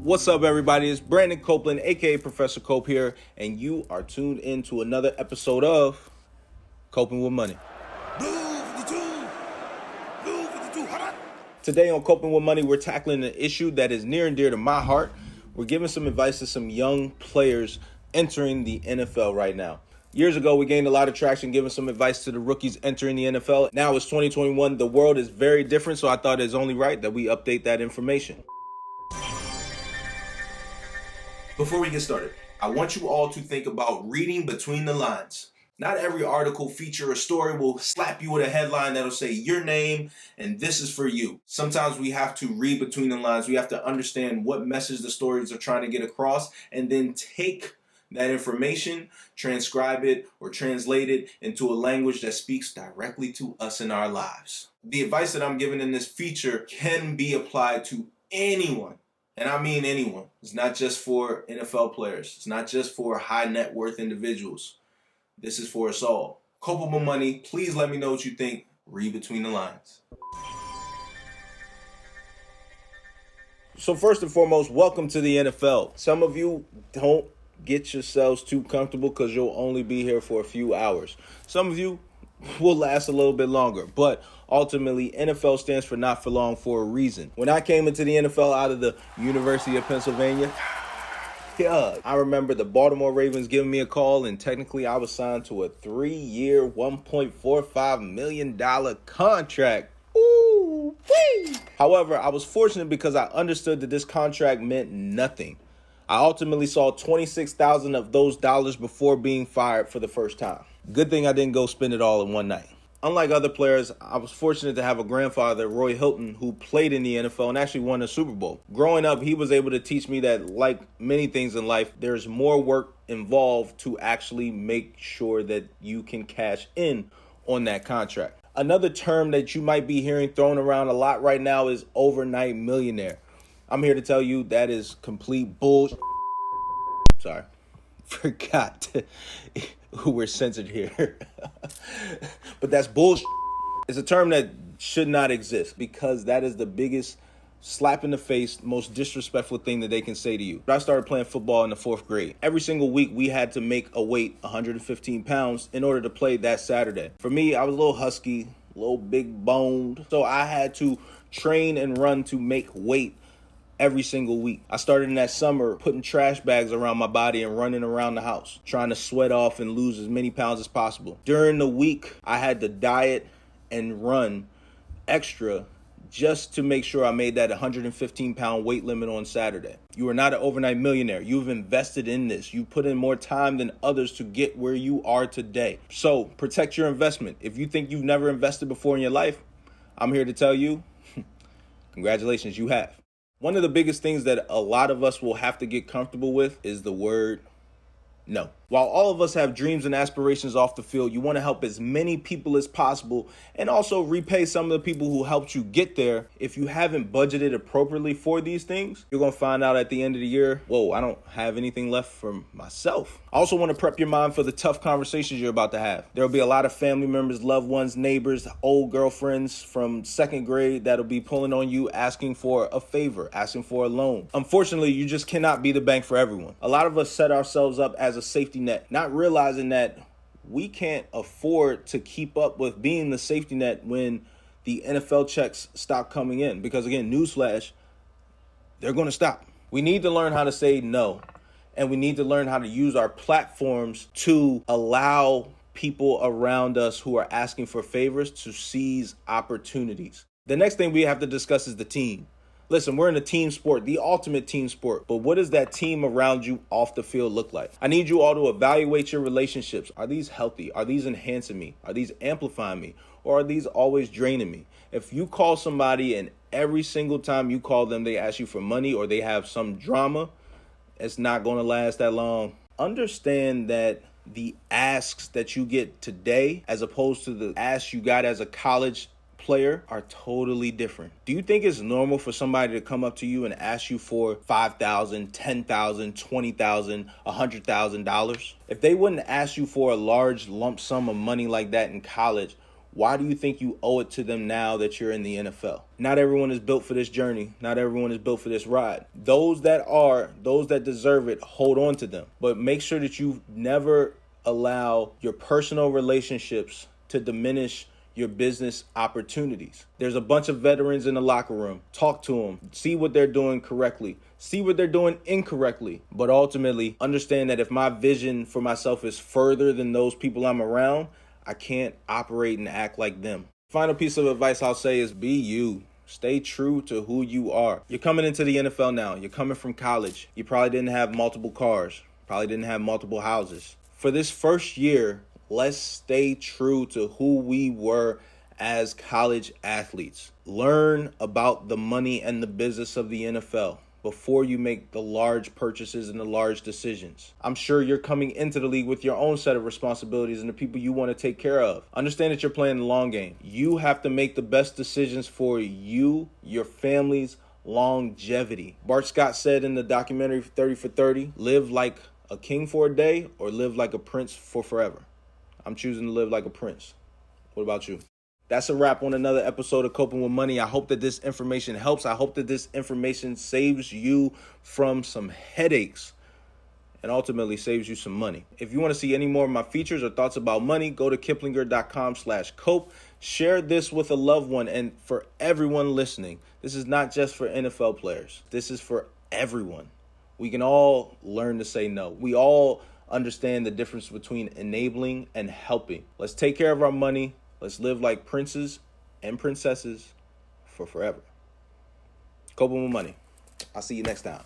What's up, everybody? It's Brandon Copeland, aka Professor Cope here, and you are tuned in to another episode of Coping with Money. Today on Coping with Money, we're tackling an issue that is near and dear to my heart. We're giving some advice to some young players entering the NFL right now. Years ago, we gained a lot of traction giving some advice to the rookies entering the NFL. Now it's 2021. The world is very different, so I thought it's only right that we update that information. Before we get started, I want you all to think about reading between the lines. Not every article, feature, or story will slap you with a headline that'll say your name and this is for you. Sometimes we have to read between the lines. We have to understand what message the stories are trying to get across and then take that information, transcribe it, or translate it into a language that speaks directly to us in our lives. The advice that I'm giving in this feature can be applied to anyone. And I mean anyone. It's not just for NFL players. It's not just for high net worth individuals. This is for us all. Coping with Money, please let me know what you think. Read between the lines. So first and foremost, welcome to the NFL. Some of you don't get yourselves too comfortable because you'll only be here for a few hours. Some of you will last a little bit longer, but ultimately NFL stands for not for long for a reason. When I came into the NFL out of the University of Pennsylvania, I remember the Baltimore Ravens giving me a call, and technically I was signed to a 3-year, $1.45 million contract. Ooh, wee. However, I was fortunate because I understood that this contract meant nothing. I ultimately saw $26,000 of those dollars before being fired for the first time. Good thing I didn't go spend it all in one night. Unlike other players, I was fortunate to have a grandfather, Roy Hilton, who played in the NFL and actually won a Super Bowl. Growing up, he was able to teach me that, like many things in life, there's more work involved to actually make sure that you can cash in on that contract. Another term that you might be hearing thrown around a lot right now is overnight millionaire. I'm here to tell you that is complete bullshit. Sorry. Forgot who we're censored here. But that's bullshit. It's a term that should not exist because that is the biggest slap in the face, most disrespectful thing that they can say to you. I started playing football in the 4th grade. Every single week we had to make a weight 115 pounds in order to play that Saturday. For me, I was a little husky, a little big boned. So I had to train and run to make weight every single week. I started in that summer putting trash bags around my body and running around the house, trying to sweat off and lose as many pounds as possible. During the week, I had to diet and run extra just to make sure I made that 115-pound weight limit on Saturday. You are not an overnight millionaire. You've invested in this. You put in more time than others to get where you are today. So protect your investment. If you think you've never invested before in your life, I'm here to tell you, congratulations, you have. One of the biggest things that a lot of us will have to get comfortable with is the word no. While all of us have dreams and aspirations off the field, you want to help as many people as possible and also repay some of the people who helped you get there. If you haven't budgeted appropriately for these things, you're going to find out at the end of the year, whoa, I don't have anything left for myself. I also want to prep your mind for the tough conversations you're about to have. There will be a lot of family members, loved ones, neighbors, old girlfriends from 2nd grade that'll be pulling on you, asking for a favor, asking for a loan. Unfortunately, you just cannot be the bank for everyone. A lot of us set ourselves up as a safety net, not realizing that we can't afford to keep up with being the safety net when the NFL checks stop coming in. Because again, newsflash, they're going to stop. We need to learn how to say no, and we need to learn how to use our platforms to allow people around us who are asking for favors to seize opportunities. The next thing we have to discuss is the team. Listen, we're in a team sport, the ultimate team sport. But what does that team around you off the field look like? I need you all to evaluate your relationships. Are these healthy? Are these enhancing me? Are these amplifying me? Or are these always draining me? If you call somebody and every single time you call them, they ask you for money or they have some drama, it's not going to last that long. Understand that the asks that you get today, as opposed to the asks you got as a college player, are totally different. Do you think it's normal for somebody to come up to you and ask you for $5,000, $10,000, $20,000, $100,000? If they wouldn't ask you for a large lump sum of money like that in college, Why do you think you owe it to them now that you're in the NFL? Not everyone is built for this journey. Not everyone is built for this ride. Those that deserve it, hold on to them. But make sure that you never allow your personal relationships to diminish your business opportunities. There's a bunch of veterans in the locker room. Talk to them. See what they're doing correctly. See what they're doing incorrectly. But ultimately, understand that if my vision for myself is further than those people I'm around, I can't operate and act like them. Final piece of advice I'll say is be you. Stay true to who you are. You're coming into the NFL now. You're coming from college. You probably didn't have multiple cars. Probably didn't have multiple houses. For this first year, let's stay true to who we were as college athletes. Learn about the money and the business of the NFL before you make the large purchases and the large decisions. I'm sure you're coming into the league with your own set of responsibilities and the people you want to take care of. Understand that you're playing the long game. You have to make the best decisions for you, your family's longevity. Bart Scott said in the documentary 30 for 30, live like a king for a day or live like a prince for forever. I'm choosing to live like a prince. What about you? That's a wrap on another episode of Coping with Money. I hope that this information helps. I hope that this information saves you from some headaches and ultimately saves you some money. If you want to see any more of my features or thoughts about money, go to kiplinger.com/cope. Share this with a loved one. And for everyone listening, this is not just for NFL players. This is for everyone. We can all learn to say no. We all understand the difference between enabling and helping. Let's take care of our money. Let's live like princes and princesses for forever. Coping with Money. I'll see you next time.